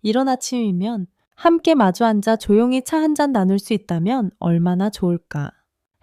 이런 아침이면 함께 마주 앉아 조용히 차 한 잔 나눌 수 있다면 얼마나 좋을까.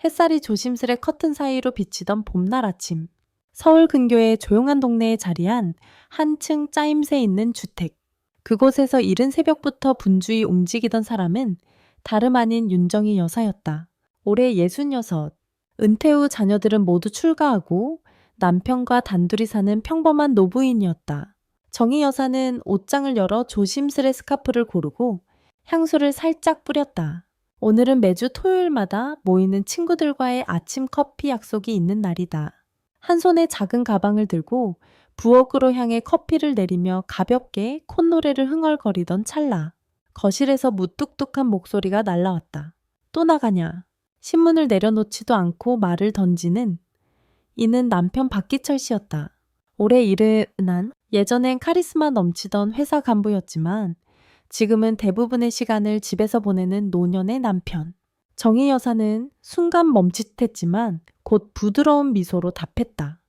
햇살이 조심스레 커튼 사이로 비치던 봄날 아침. 서울 근교의 조용한 동네에 자리한 한층 짜임새 있는 주택. 그곳에서 이른 새벽부터 분주히 움직이던 사람은 다름 아닌 윤정희 여사였다. 올해 66. 은퇴 후 자녀들은 모두 출가하고 남편과 단둘이 사는 평범한 노부인이었다. 정희 여사는 옷장을 열어 조심스레 스카프를 고르고 향수를 살짝 뿌렸다. 오늘은 매주 토요일마다 모이는 친구들과의 아침 커피 약속이 있는 날이다. 한 손에 작은 가방을 들고 부엌으로 향해 커피를 내리며 가볍게 콧노래를 흥얼거리던 찰나. 거실에서 무뚝뚝한 목소리가 날라왔다. 또 나가냐? 신문을 내려놓지도 않고 말을 던지는 이는 남편 박기철 씨였다. 올해 일은 한 예전엔 카리스마 넘치던 회사 간부였지만 지금은 대부분의 시간을 집에서 보내는 노년의 남편. 정희 여사는 순간 멈칫했지만 곧 부드러운 미소로 답했다.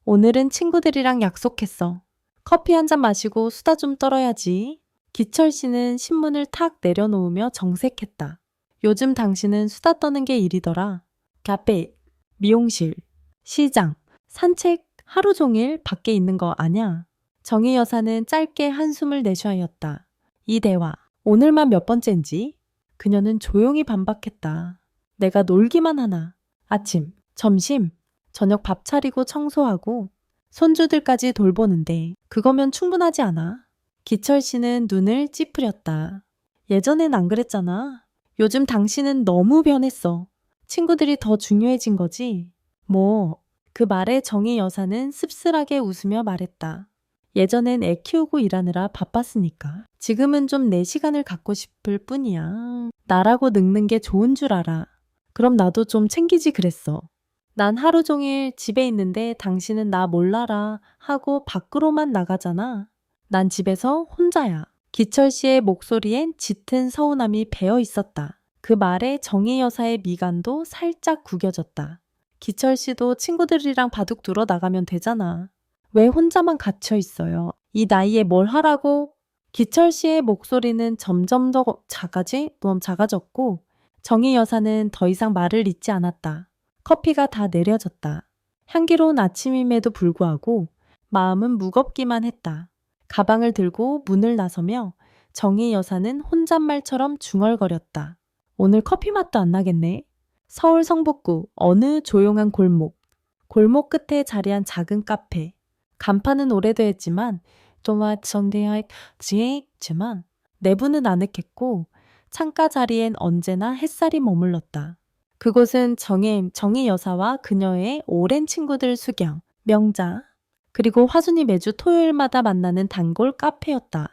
오늘은 친구들이랑 약속했어. 커피 한 잔 마시고 수다 좀 떨어야지. 기철 씨는 신문을 탁 내려놓으며 정색했다. 요즘 당신은 수다 떠는 게 일이더라. 카페, 미용실, 시장, 산책 하루 종일 밖에 있는 거 아냐? 정희 여사는 짧게 한숨을 내쉬었다. 이 대화, 오늘만 몇 번째인지? 그녀는 조용히 반박했다. 내가 놀기만 하나. 아침, 점심, 저녁 밥 차리고 청소하고 손주들까지 돌보는데 그거면 충분하지 않아? 기철 씨는 눈을 찌푸렸다. 예전엔 안 그랬잖아. 요즘 당신은 너무 변했어. 친구들이 더 중요해진 거지? 그 말에 정희 여사는 씁쓸하게 웃으며 말했다. 예전엔 애 키우고 일하느라 바빴으니까. 지금은 좀 내 시간을 갖고 싶을 뿐이야. 나라고 늙는 게 좋은 줄 알아. 그럼 나도 좀 챙기지 그랬어. 난 하루 종일 집에 있는데 당신은 나 몰라라 하고 밖으로만 나가잖아. 난 집에서 혼자야. 기철 씨의 목소리엔 짙은 서운함이 배어 있었다. 그 말에 정희 여사의 미간도 살짝 구겨졌다. 기철 씨도 친구들이랑 바둑 두러 나가면 되잖아. 왜 혼자만 갇혀 있어요? 이 나이에 뭘 하라고? 기철 씨의 목소리는 점점 더 작아졌고 정희 여사는 더 이상 말을 잇지 않았다. 커피가 다 내려졌다. 향기로운 아침임에도 불구하고 마음은 무겁기만 했다. 가방을 들고 문을 나서며 정희 여사는 혼잣말처럼 중얼거렸다. 오늘 커피 맛도 안 나겠네. 서울 성북구 어느 조용한 골목. 골목 끝에 자리한 작은 카페. 간판은 오래되었지만 지만 내부는 아늑했고 창가 자리엔 언제나 햇살이 머물렀다. 그곳은 정희 여사와 그녀의 오랜 친구들 수경, 명자, 그리고 화순이 매주 토요일마다 만나는 단골 카페였다.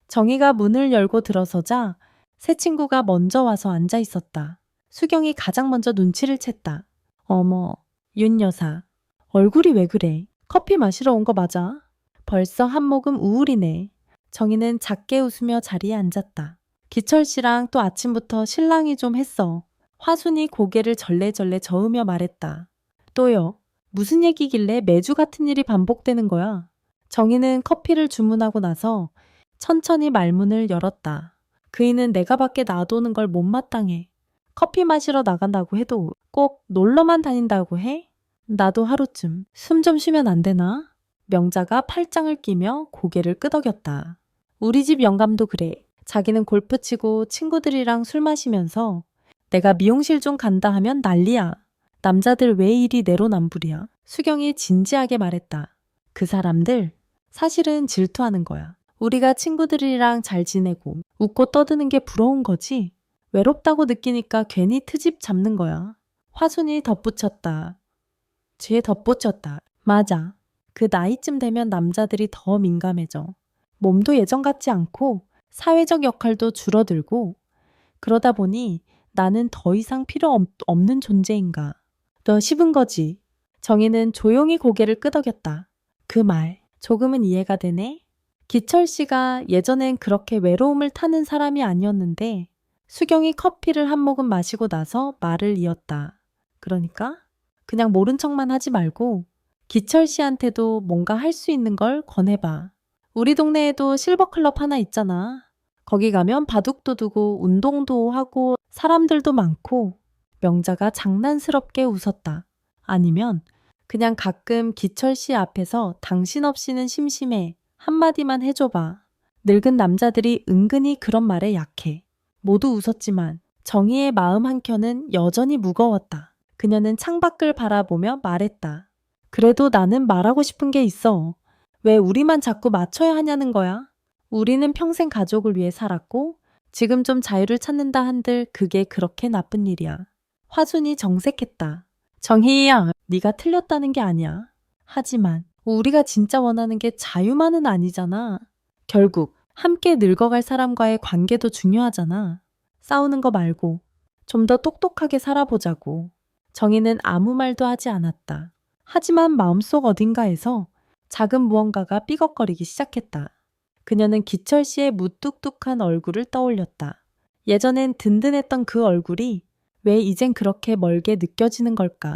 정희가 문을 열고 들어서자 새 친구가 먼저 와서 앉아 있었다. 수경이 가장 먼저 눈치를 챘다. 어머, 윤 여사. 얼굴이 왜 그래? 커피 마시러 온 거 맞아? 벌써 한 모금 우울이네. 정희는 작게 웃으며 자리에 앉았다. 기철 씨랑 또 아침부터 실랑이 좀 했어. 화순이 고개를 절레절레 저으며 말했다. 또요? 무슨 얘기길래 매주 같은 일이 반복되는 거야? 정희는 커피를 주문하고 나서 천천히 말문을 열었다. 그이는 내가 밖에 놔두는 걸 못마땅해. 커피 마시러 나간다고 해도 꼭 놀러만 다닌다고 해? 나도 하루쯤 숨 좀 쉬면 안 되나? 명자가 팔짱을 끼며 고개를 끄덕였다. 우리 집 영감도 그래. 자기는 골프 치고 친구들이랑 술 마시면서 내가 미용실 좀 간다 하면 난리야. 남자들 왜 이리 내로남불이야? 수경이 진지하게 말했다. 그 사람들 사실은 질투하는 거야. 우리가 친구들이랑 잘 지내고 웃고 떠드는 게 부러운 거지. 외롭다고 느끼니까 괜히 트집 잡는 거야. 화순이 덧붙였다. 뒤에 덧붙였다. 맞아. 그 나이쯤 되면 남자들이 더 민감해져. 몸도 예전 같지 않고 사회적 역할도 줄어들고 그러다 보니 나는 더 이상 필요 없는 존재인가. 너 씹은 거지. 정희는 조용히 고개를 끄덕였다. 그 말 조금은 이해가 되네. 기철 씨가 예전엔 그렇게 외로움을 타는 사람이 아니었는데 수경이 커피를 한 모금 마시고 나서 말을 이었다. 그러니까 그냥 모른 척만 하지 말고 기철 씨한테도 뭔가 할 수 있는 걸 권해봐. 우리 동네에도 실버클럽 하나 있잖아. 거기 가면 바둑도 두고 운동도 하고 사람들도 많고 명자가 장난스럽게 웃었다. 아니면 그냥 가끔 기철 씨 앞에서 당신 없이는 심심해 한마디만 해줘봐. 늙은 남자들이 은근히 그런 말에 약해. 모두 웃었지만 정희의 마음 한켠은 여전히 무거웠다. 그녀는 창밖을 바라보며 말했다. 그래도 나는 말하고 싶은 게 있어. 왜 우리만 자꾸 맞춰야 하냐는 거야? 우리는 평생 가족을 위해 살았고 지금 좀 자유를 찾는다 한들 그게 그렇게 나쁜 일이야. 화순이 정색했다. 정희야, 네가 틀렸다는 게 아니야. 하지만 우리가 진짜 원하는 게 자유만은 아니잖아. 결국 함께 늙어갈 사람과의 관계도 중요하잖아. 싸우는 거 말고 좀 더 똑똑하게 살아보자고. 정희는 아무 말도 하지 않았다. 하지만 마음속 어딘가에서 작은 무언가가 삐걱거리기 시작했다. 그녀는 기철 씨의 무뚝뚝한 얼굴을 떠올렸다. 예전엔 든든했던 그 얼굴이 왜 이젠 그렇게 멀게 느껴지는 걸까?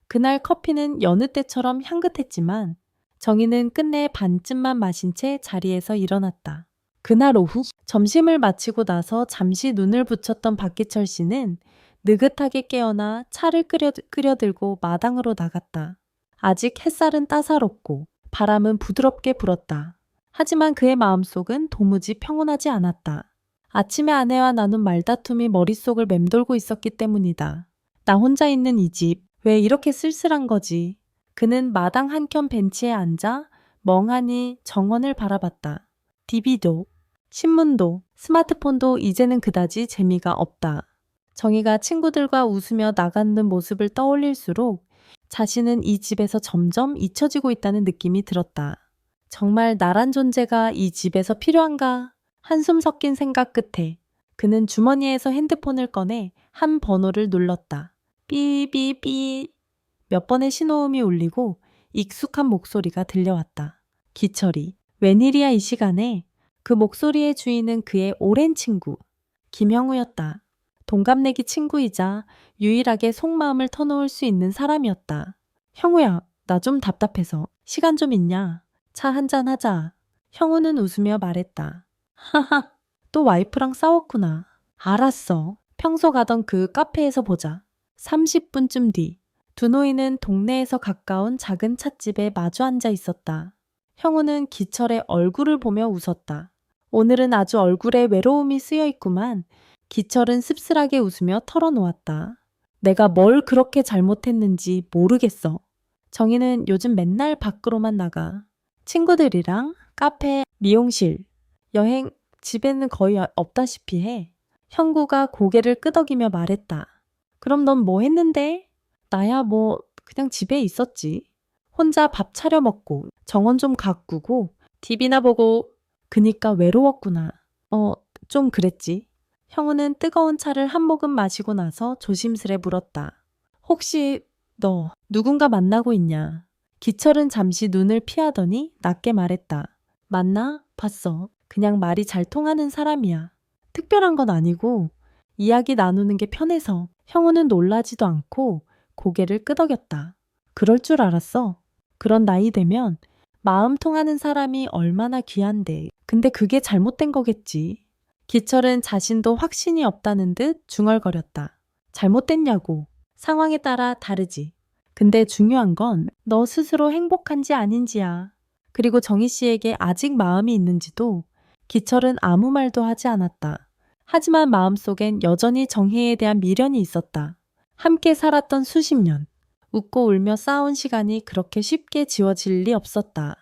그날 커피는 여느 때처럼 향긋했지만 정희는 끝내 반쯤만 마신 채 자리에서 일어났다. 그날 오후 점심을 마치고 나서 잠시 눈을 붙였던 박기철 씨는 느긋하게 깨어나 차를 끓여들고 마당으로 나갔다. 아직 햇살은 따사롭고 바람은 부드럽게 불었다. 하지만 그의 마음속은 도무지 평온하지 않았다. 아침에 아내와 나눈 말다툼이 머릿속을 맴돌고 있었기 때문이다. 나 혼자 있는 이 집, 왜 이렇게 쓸쓸한 거지? 그는 마당 한켠 벤치에 앉아 멍하니 정원을 바라봤다. TV도, 신문도, 스마트폰도 이제는 그다지 재미가 없다. 정희가 친구들과 웃으며 나가는 모습을 떠올릴수록 자신은 이 집에서 점점 잊혀지고 있다는 느낌이 들었다. 정말 나란 존재가 이 집에서 필요한가? 한숨 섞인 생각 끝에 그는 주머니에서 핸드폰을 꺼내 한 번호를 눌렀다. 삐삐삐. 몇 번의 신호음이 울리고 익숙한 목소리가 들려왔다. 기철이. 웬일이야 이 시간에? 그 목소리의 주인은 그의 오랜 친구 김형우였다. 동갑내기 친구이자 유일하게 속마음을 터놓을 수 있는 사람이었다. 형우야, 나 좀 답답해서 시간 좀 있냐? 차 한잔 하자. 형우는 웃으며 말했다. 하하, 또 와이프랑 싸웠구나. 알았어. 평소 가던 그 카페에서 보자. 30분쯤 뒤, 두 노인은 동네에서 가까운 작은 찻집에 마주 앉아 있었다. 형우는 기철의 얼굴을 보며 웃었다. 오늘은 아주 얼굴에 외로움이 쓰여 있구만. 기철은 씁쓸하게 웃으며 털어놓았다. 내가 뭘 그렇게 잘못했는지 모르겠어. 정희는 요즘 맨날 밖으로만 나가. 친구들이랑 카페, 미용실, 여행, 집에는 거의 없다시피 해. 형구가 고개를 끄덕이며 말했다. 그럼 넌 뭐 했는데? 나야 뭐 그냥 집에 있었지. 혼자 밥 차려 먹고 정원 좀 가꾸고 TV나 보고. 그니까 외로웠구나. 좀 그랬지. 형우는 뜨거운 차를 한 모금 마시고 나서 조심스레 물었다. 혹시 너 누군가 만나고 있냐? 기철은 잠시 눈을 피하더니 낮게 말했다. 만나? 봤어. 그냥 말이 잘 통하는 사람이야. 특별한 건 아니고 이야기 나누는 게 편해서. 형우는 놀라지도 않고 고개를 끄덕였다. 그럴 줄 알았어. 그런 나이 되면 마음 통하는 사람이 얼마나 귀한데. 근데 그게 잘못된 거겠지. 기철은 자신도 확신이 없다는 듯 중얼거렸다. 잘못됐냐고. 상황에 따라 다르지. 근데 중요한 건 너 스스로 행복한지 아닌지야. 그리고 정희 씨에게 아직 마음이 있는지도. 기철은 아무 말도 하지 않았다. 하지만 마음속엔 여전히 정희에 대한 미련이 있었다. 함께 살았던 수십 년. 웃고 울며 싸운 시간이 그렇게 쉽게 지워질 리 없었다.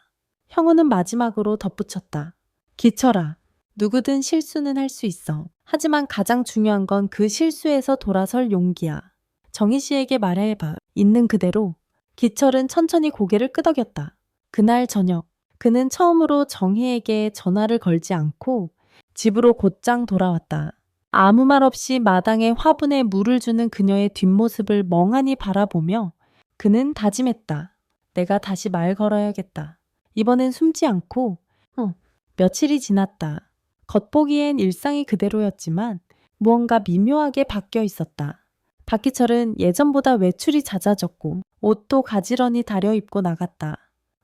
형우는 마지막으로 덧붙였다. 기철아, 누구든 실수는 할 수 있어. 하지만 가장 중요한 건 그 실수에서 돌아설 용기야. 정희 씨에게 말해봐. 있는 그대로. 기철은 천천히 고개를 끄덕였다. 그날 저녁, 그는 처음으로 정희에게 전화를 걸지 않고 집으로 곧장 돌아왔다. 아무 말 없이 마당에 화분에 물을 주는 그녀의 뒷모습을 멍하니 바라보며 그는 다짐했다. 내가 다시 말 걸어야겠다. 이번엔 숨지 않고. 며칠이 지났다. 겉보기엔 일상이 그대로였지만 무언가 미묘하게 바뀌어 있었다. 박기철은 예전보다 외출이 잦아졌고 옷도 가지런히 다려 입고 나갔다.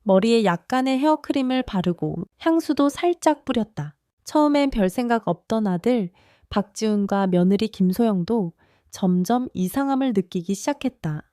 머리에 약간의 헤어크림을 바르고 향수도 살짝 뿌렸다. 처음엔 별 생각 없던 아들 박지훈과 며느리 김소영도 점점 이상함을 느끼기 시작했다.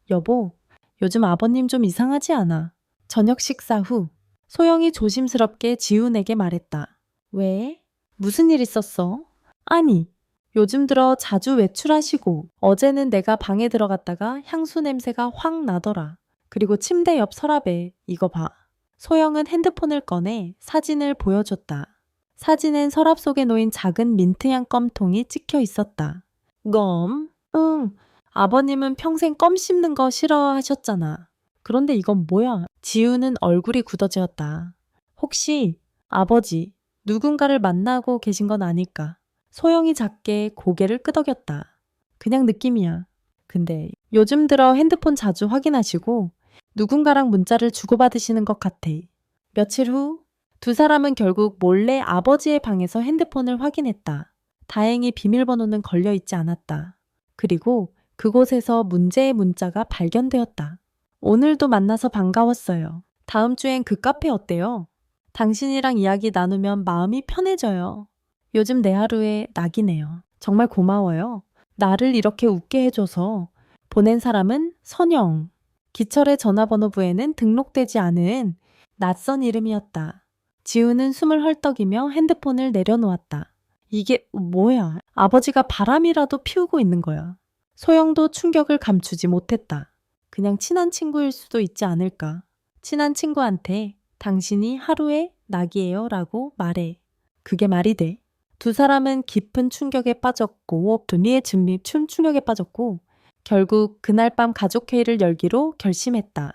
여보, 요즘 아버님 좀 이상하지 않아? 저녁 식사 후 소영이 조심스럽게 지훈에게 말했다. 왜? 무슨 일 있었어? 아니, 요즘 들어 자주 외출하시고 어제는 내가 방에 들어갔다가 향수 냄새가 확 나더라. 그리고 침대 옆 서랍에 이거 봐. 소영은 핸드폰을 꺼내 사진을 보여줬다. 사진엔 서랍 속에 놓인 작은 민트향 껌통이 찍혀 있었다. 껌? 응. 아버님은 평생 껌 씹는 거 싫어하셨잖아. 그런데 이건 뭐야? 지우는 얼굴이 굳어지었다. 혹시 아버지 누군가를 만나고 계신 건 아닐까? 소영이 작게 고개를 끄덕였다. 그냥 느낌이야. 근데 요즘 들어 핸드폰 자주 확인하시고 누군가랑 문자를 주고받으시는 것 같아. 며칠 후 두 사람은 결국 몰래 아버지의 방에서 핸드폰을 확인했다. 다행히 비밀번호는 걸려있지 않았다. 그리고 그곳에서 문제의 문자가 발견되었다. 오늘도 만나서 반가웠어요. 다음 주엔 그 카페 어때요? 당신이랑 이야기 나누면 마음이 편해져요. 요즘 내 하루에 낙이네요. 정말 고마워요. 나를 이렇게 웃게 해줘서. 보낸 사람은 선영. 기철의 전화번호부에는 등록되지 않은 낯선 이름이었다. 지우는 숨을 헐떡이며 핸드폰을 내려놓았다. 이게 뭐야? 아버지가 바람이라도 피우고 있는 거야. 소영도 충격을 감추지 못했다. 그냥 친한 친구일 수도 있지 않을까. 친한 친구한테 당신이 하루의 낙이에요 라고 말해. 그게 말이 돼. 두 사람은 깊은 충격에 빠졌고 두니의 준비 충격에 빠졌고 결국 그날 밤 가족회의를 열기로 결심했다.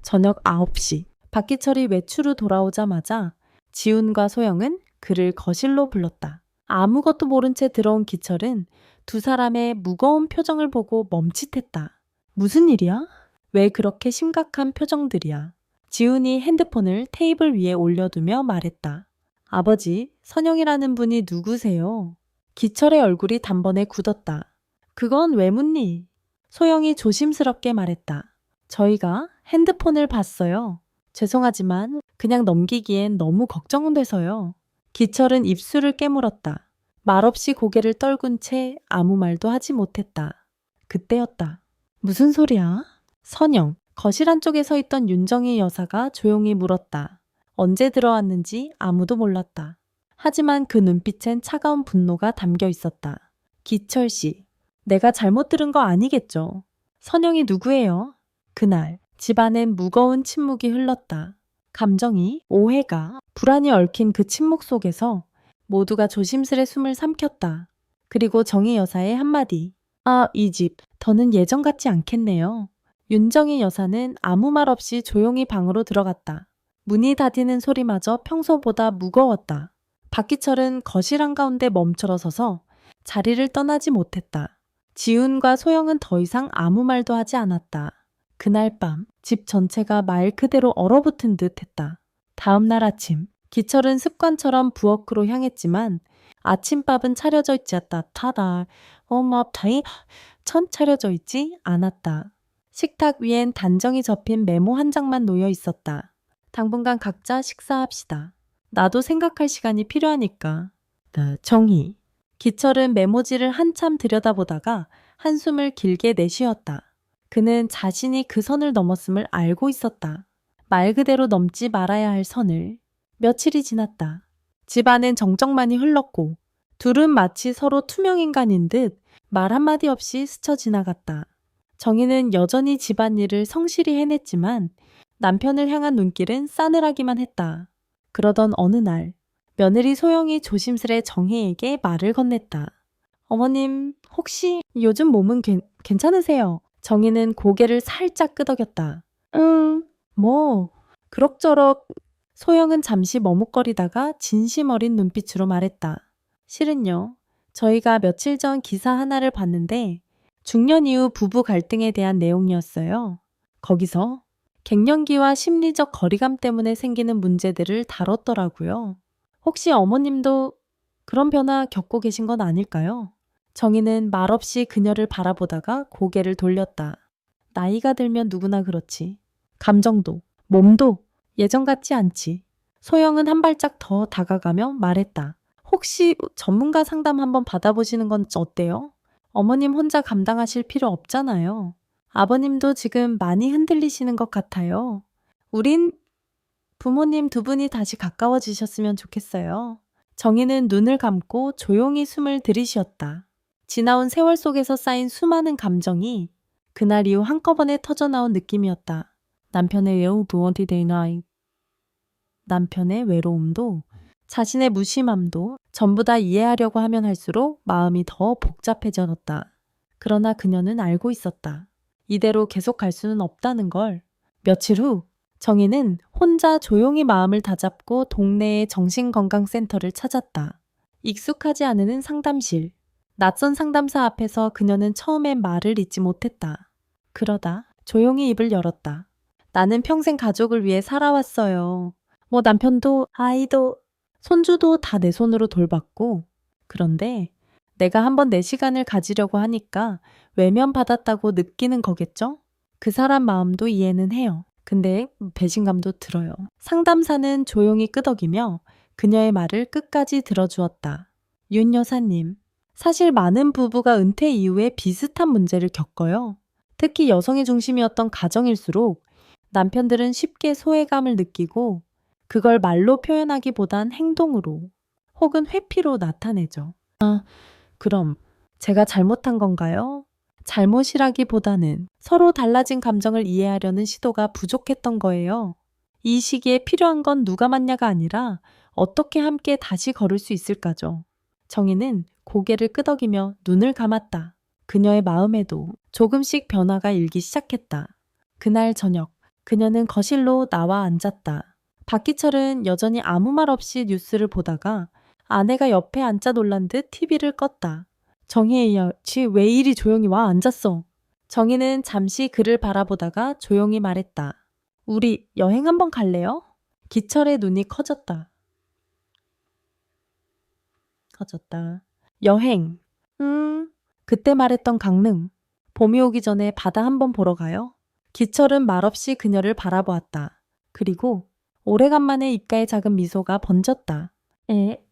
저녁 9시 박기철이 외출 후 돌아오자마자 지훈과 소영은 그를 거실로 불렀다. 아무것도 모른 채 들어온 기철은 두 사람의 무거운 표정을 보고 멈칫했다. 무슨 일이야? 왜 그렇게 심각한 표정들이야? 지훈이 핸드폰을 테이블 위에 올려두며 말했다. 아버지, 선영이라는 분이 누구세요? 기철의 얼굴이 단번에 굳었다. 그건 왜 묻니? 소영이 조심스럽게 말했다. 저희가 핸드폰을 봤어요. 죄송하지만 그냥 넘기기엔 너무 걱정돼서요. 기철은 입술을 깨물었다. 말없이 고개를 떨군 채 아무 말도 하지 못했다. 그때였다. 무슨 소리야? 선영, 거실 한쪽에 서 있던 윤정희 여사가 조용히 물었다. 언제 들어왔는지 아무도 몰랐다. 하지만 그 눈빛엔 차가운 분노가 담겨 있었다. 기철 씨, 내가 잘못 들은 거 아니겠죠? 선영이 누구예요? 그날 집안엔 무거운 침묵이 흘렀다. 감정이, 오해가, 불안이 얽힌 그 침묵 속에서 모두가 조심스레 숨을 삼켰다. 그리고 정희 여사의 한마디. 아, 이 집, 더는 예전 같지 않겠네요. 윤정희 여사는 아무 말 없이 조용히 방으로 들어갔다. 문이 닫히는 소리마저 평소보다 무거웠다. 박기철은 거실 한가운데 멈춰 서서 자리를 떠나지 못했다. 지훈과 소영은 더 이상 아무 말도 하지 않았다. 그날 밤 집 전체가 말 그대로 얼어붙은 듯 했다. 다음 날 아침 기철은 습관처럼 부엌으로 향했지만 아침밥은 차려져 있지 않다. 다이 천 차려져 있지 않았다. 식탁 위엔 단정히 접힌 메모 한 장만 놓여 있었다. 당분간 각자 식사합시다. 나도 생각할 시간이 필요하니까. 정희. 기철은 메모지를 한참 들여다보다가 한숨을 길게 내쉬었다. 그는 자신이 그 선을 넘었음을 알고 있었다. 말 그대로 넘지 말아야 할 선을. 며칠이 지났다. 집안엔 정적만이 흘렀고 둘은 마치 서로 투명인간인 듯 말 한마디 없이 스쳐 지나갔다. 정희는 여전히 집안일을 성실히 해냈지만 남편을 향한 눈길은 싸늘하기만 했다. 그러던 어느 날 며느리 소영이 조심스레 정희에게 말을 건넸다. 어머님, 혹시 요즘 몸은 괜찮으세요? 정희는 고개를 살짝 끄덕였다. 뭐, 그럭저럭. 소영은 잠시 머뭇거리다가 진심 어린 눈빛으로 말했다. 실은요, 저희가 며칠 전 기사 하나를 봤는데 중년 이후 부부 갈등에 대한 내용이었어요. 거기서 갱년기와 심리적 거리감 때문에 생기는 문제들을 다뤘더라고요. 혹시 어머님도 그런 변화 겪고 계신 건 아닐까요? 정희는 말없이 그녀를 바라보다가 고개를 돌렸다. 나이가 들면 누구나 그렇지. 감정도, 몸도 예전 같지 않지. 소영은 한 발짝 더 다가가며 말했다. 혹시 전문가 상담 한번 받아보시는 건 어때요? 어머님 혼자 감당하실 필요 없잖아요. 아버님도 지금 많이 흔들리시는 것 같아요. 우린 부모님 두 분이 다시 가까워지셨으면 좋겠어요. 정희는 눈을 감고 조용히 숨을 들이쉬었다. 지나온 세월 속에서 쌓인 수많은 감정이 그날 이후 한꺼번에 터져나온 느낌이었다. 남편의 남편의 외로움도 자신의 무심함도 전부 다 이해하려고 하면 할수록 마음이 더 복잡해졌다. 그러나 그녀는 알고 있었다. 이대로 계속 갈 수는 없다는 걸. 며칠 후 정희는 혼자 조용히 마음을 다잡고 동네의 정신건강센터를 찾았다. 익숙하지 않은 상담실. 낯선 상담사 앞에서 그녀는 처음엔 말을 잇지 못했다. 그러다 조용히 입을 열었다. 나는 평생 가족을 위해 살아왔어요. 남편도 아이도 손주도 다 내 손으로 돌봤고, 그런데 내가 한번 내 시간을 가지려고 하니까 외면받았다고 느끼는 거겠죠? 그 사람 마음도 이해는 해요. 근데 배신감도 들어요. 상담사는 조용히 끄덕이며 그녀의 말을 끝까지 들어주었다. 윤 여사님, 사실 많은 부부가 은퇴 이후에 비슷한 문제를 겪어요. 특히 여성이 중심이었던 가정일수록 남편들은 쉽게 소외감을 느끼고 그걸 말로 표현하기보단 행동으로 혹은 회피로 나타내죠. 그럼 제가 잘못한 건가요? 잘못이라기보다는 서로 달라진 감정을 이해하려는 시도가 부족했던 거예요. 이 시기에 필요한 건 누가 맞냐가 아니라 어떻게 함께 다시 걸을 수 있을까죠. 정희는 고개를 끄덕이며 눈을 감았다. 그녀의 마음에도 조금씩 변화가 일기 시작했다. 그날 저녁, 그녀는 거실로 나와 앉았다. 박기철은 여전히 아무 말 없이 뉴스를 보다가 아내가 옆에 앉아 놀란 듯 TV를 껐다. 정희야, 지 왜 이리 조용히 와 앉았어? 정희는 잠시 그를 바라보다가 조용히 말했다. 우리 여행 한번 갈래요? 기철의 눈이 커졌다. 여행. 그때 말했던 강릉. 봄이 오기 전에 바다 한번 보러 가요? 기철은 말없이 그녀를 바라보았다. 그리고 오래간만에 입가에 작은 미소가 번졌다.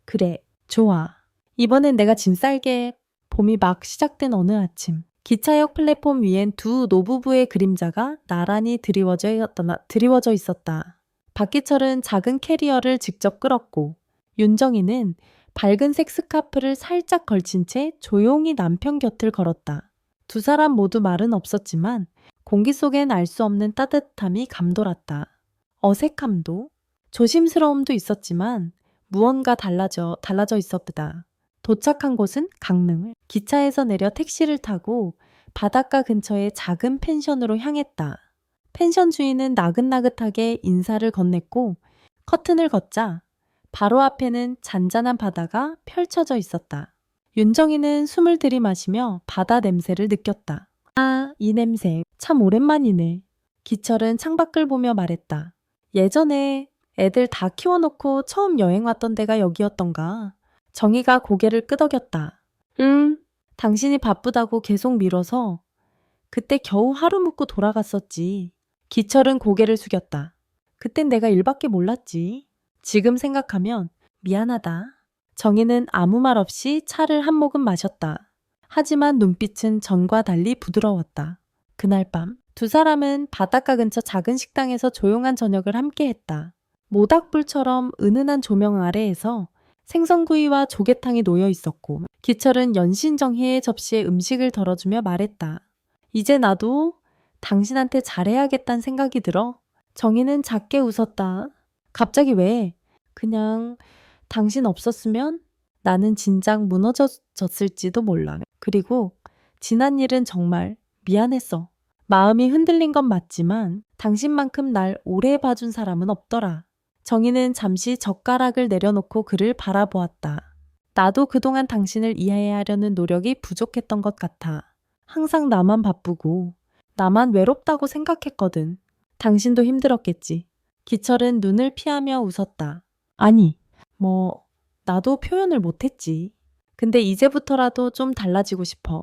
그래, 좋아. 이번엔 내가 짐 쌀게. 봄이 막 시작된 어느 아침, 기차역 플랫폼 위엔 두 노부부의 그림자가 나란히 드리워져 있었다. 박기철은 작은 캐리어를 직접 끌었고, 윤정이는 밝은색 스카프를 살짝 걸친 채 조용히 남편 곁을 걸었다. 두 사람 모두 말은 없었지만 공기 속엔 알 수 없는 따뜻함이 감돌았다. 어색함도 조심스러움도 있었지만 무언가 달라져 있었다. 도착한 곳은 강릉. 기차에서 내려 택시를 타고 바닷가 근처의 작은 펜션으로 향했다. 펜션 주인은 나긋나긋하게 인사를 건넸고 커튼을 걷자 바로 앞에는 잔잔한 바다가 펼쳐져 있었다. 윤정이는 숨을 들이마시며 바다 냄새를 느꼈다. 이 냄새 참 오랜만이네. 기철은 창밖을 보며 말했다. 예전에 애들 다 키워놓고 처음 여행 왔던 데가 여기였던가. 정희가 고개를 끄덕였다. 당신이 바쁘다고 계속 미뤄서 그때 겨우 하루 묵고 돌아갔었지. 기철은 고개를 숙였다. 그땐 내가 일밖에 몰랐지. 지금 생각하면 미안하다. 정희는 아무 말 없이 차를 한 모금 마셨다. 하지만 눈빛은 전과 달리 부드러웠다. 그날 밤 두 사람은 바닷가 근처 작은 식당에서 조용한 저녁을 함께 했다. 모닥불처럼 은은한 조명 아래에서 생선구이와 조개탕이 놓여 있었고 기철은 연신정희의 접시에 음식을 덜어주며 말했다. 이제 나도 당신한테 잘해야겠다는 생각이 들어. 정희는 작게 웃었다. 갑자기 왜? 그냥 당신 없었으면 나는 진작 무너졌을지도 몰라. 그리고 지난 일은 정말 미안했어. 마음이 흔들린 건 맞지만 당신만큼 날 오래 봐준 사람은 없더라. 정희는 잠시 젓가락을 내려놓고 그를 바라보았다. 나도 그동안 당신을 이해하려는 노력이 부족했던 것 같아. 항상 나만 바쁘고 나만 외롭다고 생각했거든. 당신도 힘들었겠지. 기철은 눈을 피하며 웃었다. 아니, 나도 표현을 못했지. 근데 이제부터라도 좀 달라지고 싶어.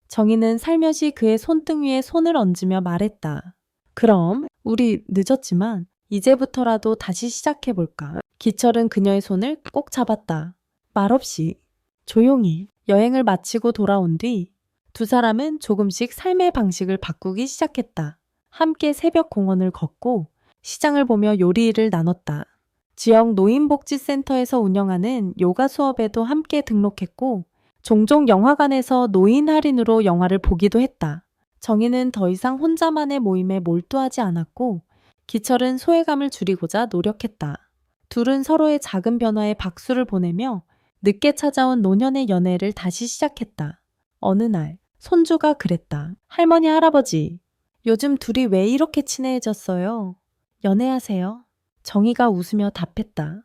정희는 살며시 그의 손등 위에 손을 얹으며 말했다. 그럼 우리 늦었지만 이제부터라도 다시 시작해볼까. 기철은 그녀의 손을 꼭 잡았다. 말없이, 조용히 여행을 마치고 돌아온 뒤 두 사람은 조금씩 삶의 방식을 바꾸기 시작했다. 함께 새벽 공원을 걷고 시장을 보며 요리를 나눴다. 지역 노인복지센터에서 운영하는 요가 수업에도 함께 등록했고 종종 영화관에서 노인 할인으로 영화를 보기도 했다. 정희는 더 이상 혼자만의 모임에 몰두하지 않았고 기철은 소외감을 줄이고자 노력했다. 둘은 서로의 작은 변화에 박수를 보내며 늦게 찾아온 노년의 연애를 다시 시작했다. 어느 날 손주가 그랬다. 할머니, 할아버지, 요즘 둘이 왜 이렇게 친해졌어요? 연애하세요? 정희가 웃으며 답했다.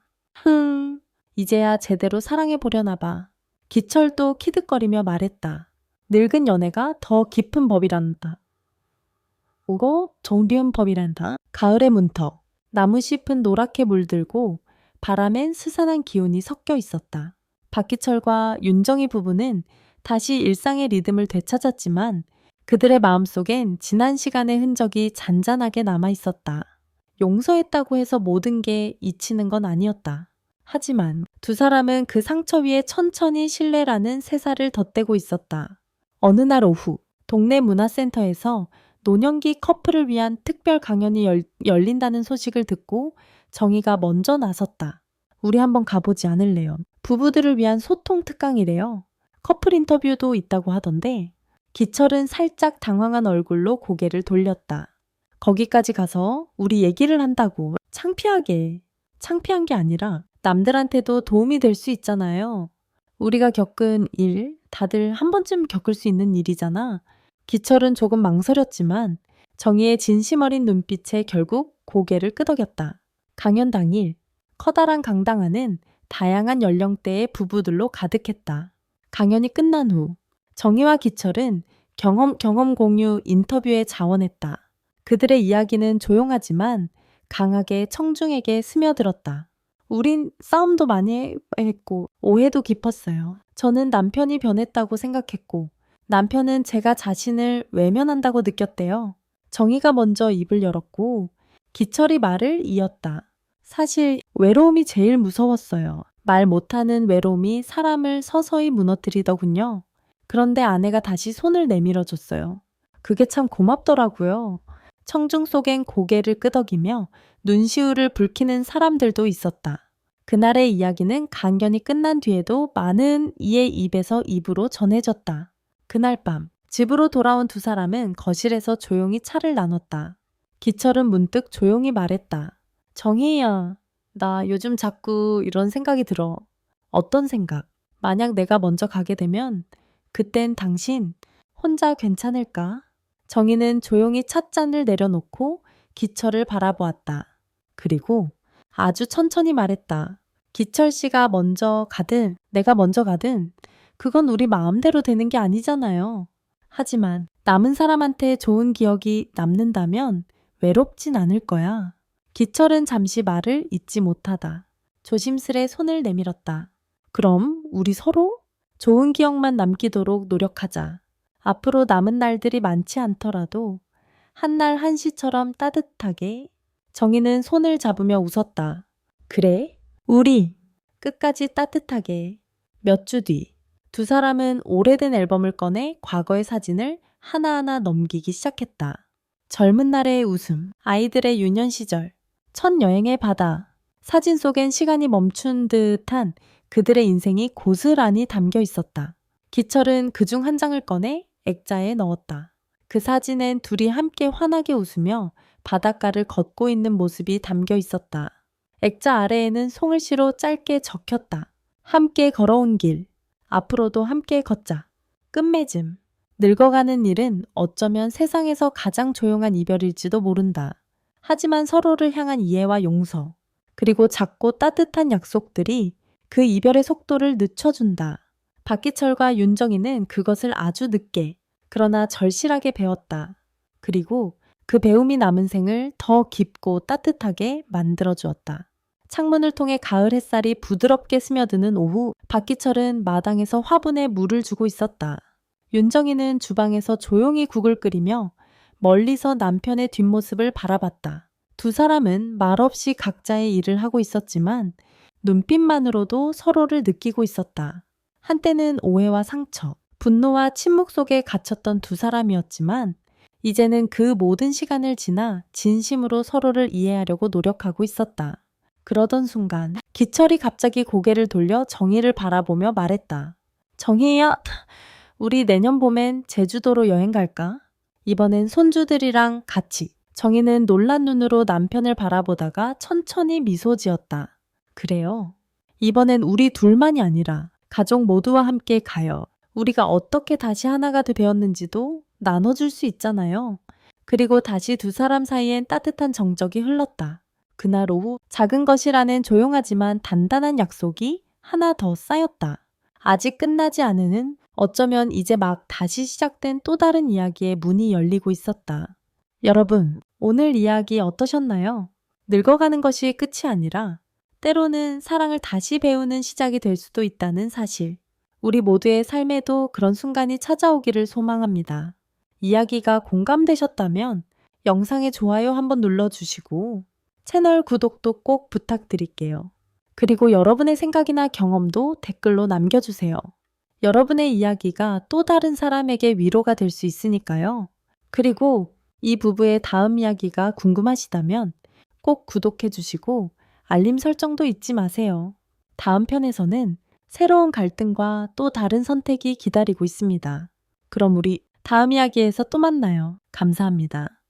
이제야 제대로 사랑해보려나 봐. 기철도 키득거리며 말했다. 늙은 연애가 더 깊은 법이란다. 오고 정리한 법이란다. 가을의 문턱, 나무잎은 노랗게 물들고 바람엔 스산한 기운이 섞여 있었다. 박기철과 윤정희 부부는 다시 일상의 리듬을 되찾았지만 그들의 마음속엔 지난 시간의 흔적이 잔잔하게 남아 있었다. 용서했다고 해서 모든 게 잊히는 건 아니었다. 하지만 두 사람은 그 상처 위에 천천히 신뢰라는 새살을 덧대고 있었다. 어느 날 오후, 동네 문화센터에서 노년기 커플을 위한 특별 강연이 열린다는 소식을 듣고 정희가 먼저 나섰다. 우리 한번 가보지 않을래요? 부부들을 위한 소통 특강이래요. 커플 인터뷰도 있다고 하던데 기철은 살짝 당황한 얼굴로 고개를 돌렸다. 거기까지 가서 우리 얘기를 한다고. 창피한 게 아니라 남들한테도 도움이 될 수 있잖아요. 우리가 겪은 일, 다들 한 번쯤 겪을 수 있는 일이잖아. 기철은 조금 망설였지만 정희의 진심 어린 눈빛에 결국 고개를 끄덕였다. 강연 당일, 커다란 강당 안은 다양한 연령대의 부부들로 가득했다. 강연이 끝난 후 정희와 기철은 경험 공유 인터뷰에 자원했다. 그들의 이야기는 조용하지만 강하게 청중에게 스며들었다. 우린 싸움도 많이 했고 오해도 깊었어요. 저는 남편이 변했다고 생각했고 남편은 제가 자신을 외면한다고 느꼈대요. 정희가 먼저 입을 열었고 기철이 말을 이었다. 사실 외로움이 제일 무서웠어요. 말 못하는 외로움이 사람을 서서히 무너뜨리더군요. 그런데 아내가 다시 손을 내밀어줬어요. 그게 참 고맙더라고요. 청중 속엔 고개를 끄덕이며 눈시울을 붉히는 사람들도 있었다. 그날의 이야기는 강연이 끝난 뒤에도 많은 이의 입에서 입으로 전해졌다. 그날 밤 집으로 돌아온 두 사람은 거실에서 조용히 차를 나눴다. 기철은 문득 조용히 말했다. 정희야, 나 요즘 자꾸 이런 생각이 들어. 어떤 생각? 만약 내가 먼저 가게 되면 그땐 당신 혼자 괜찮을까? 정희는 조용히 찻잔을 내려놓고 기철을 바라보았다. 그리고 아주 천천히 말했다. 기철 씨가 먼저 가든 내가 먼저 가든 그건 우리 마음대로 되는 게 아니잖아요. 하지만 남은 사람한테 좋은 기억이 남는다면 외롭진 않을 거야. 기철은 잠시 말을 잇지 못하다. 조심스레 손을 내밀었다. 그럼 우리 서로 좋은 기억만 남기도록 노력하자. 앞으로 남은 날들이 많지 않더라도 한날 한시처럼 따뜻하게. 정희는 손을 잡으며 웃었다. 그래, 우리 끝까지 따뜻하게. 몇 주 뒤, 두 사람은 오래된 앨범을 꺼내 과거의 사진을 하나하나 넘기기 시작했다. 젊은 날의 웃음, 아이들의 유년 시절, 첫 여행의 바다. 사진 속엔 시간이 멈춘 듯한 그들의 인생이 고스란히 담겨 있었다. 기철은 그중 한 장을 꺼내 액자에 넣었다. 그 사진엔 둘이 함께 환하게 웃으며 바닷가를 걷고 있는 모습이 담겨 있었다. 액자 아래에는 송글씨로 짧게 적혔다. 함께 걸어온 길, 앞으로도 함께 걷자. 끝맺음, 늙어가는 일은 어쩌면 세상에서 가장 조용한 이별일지도 모른다. 하지만 서로를 향한 이해와 용서, 그리고 작고 따뜻한 약속들이 그 이별의 속도를 늦춰준다. 박기철과 윤정희는 그것을 아주 늦게, 그러나 절실하게 배웠다. 그리고 그 배움이 남은 생을 더 깊고 따뜻하게 만들어주었다. 창문을 통해 가을 햇살이 부드럽게 스며드는 오후, 박기철은 마당에서 화분에 물을 주고 있었다. 윤정희는 주방에서 조용히 국을 끓이며 멀리서 남편의 뒷모습을 바라봤다. 두 사람은 말없이 각자의 일을 하고 있었지만 눈빛만으로도 서로를 느끼고 있었다. 한때는 오해와 상처, 분노와 침묵 속에 갇혔던 두 사람이었지만 이제는 그 모든 시간을 지나 진심으로 서로를 이해하려고 노력하고 있었다. 그러던 순간 기철이 갑자기 고개를 돌려 정희를 바라보며 말했다. 정희야, 우리 내년 봄엔 제주도로 여행 갈까? 이번엔 손주들이랑 같이. 정희는 놀란 눈으로 남편을 바라보다가 천천히 미소 지었다. 그래요. 이번엔 우리 둘만이 아니라 가족 모두와 함께 가요. 우리가 어떻게 다시 하나가 되었는지도 나눠줄 수 있잖아요. 그리고 다시 두 사람 사이엔 따뜻한 정적이 흘렀다. 그날 오후 작은 것이라는 조용하지만 단단한 약속이 하나 더 쌓였다. 아직 끝나지 않은 어쩌면 이제 막 다시 시작된 또 다른 이야기의 문이 열리고 있었다. 여러분, 오늘 이야기 어떠셨나요? 늙어가는 것이 끝이 아니라 때로는 사랑을 다시 배우는 시작이 될 수도 있다는 사실. 우리 모두의 삶에도 그런 순간이 찾아오기를 소망합니다. 이야기가 공감되셨다면 영상에 좋아요 한번 눌러주시고 채널 구독도 꼭 부탁드릴게요. 그리고 여러분의 생각이나 경험도 댓글로 남겨주세요. 여러분의 이야기가 또 다른 사람에게 위로가 될 수 있으니까요. 그리고 이 부부의 다음 이야기가 궁금하시다면 꼭 구독해 주시고 알림 설정도 잊지 마세요. 다음 편에서는 새로운 갈등과 또 다른 선택이 기다리고 있습니다. 그럼 우리 다음 이야기에서 또 만나요. 감사합니다.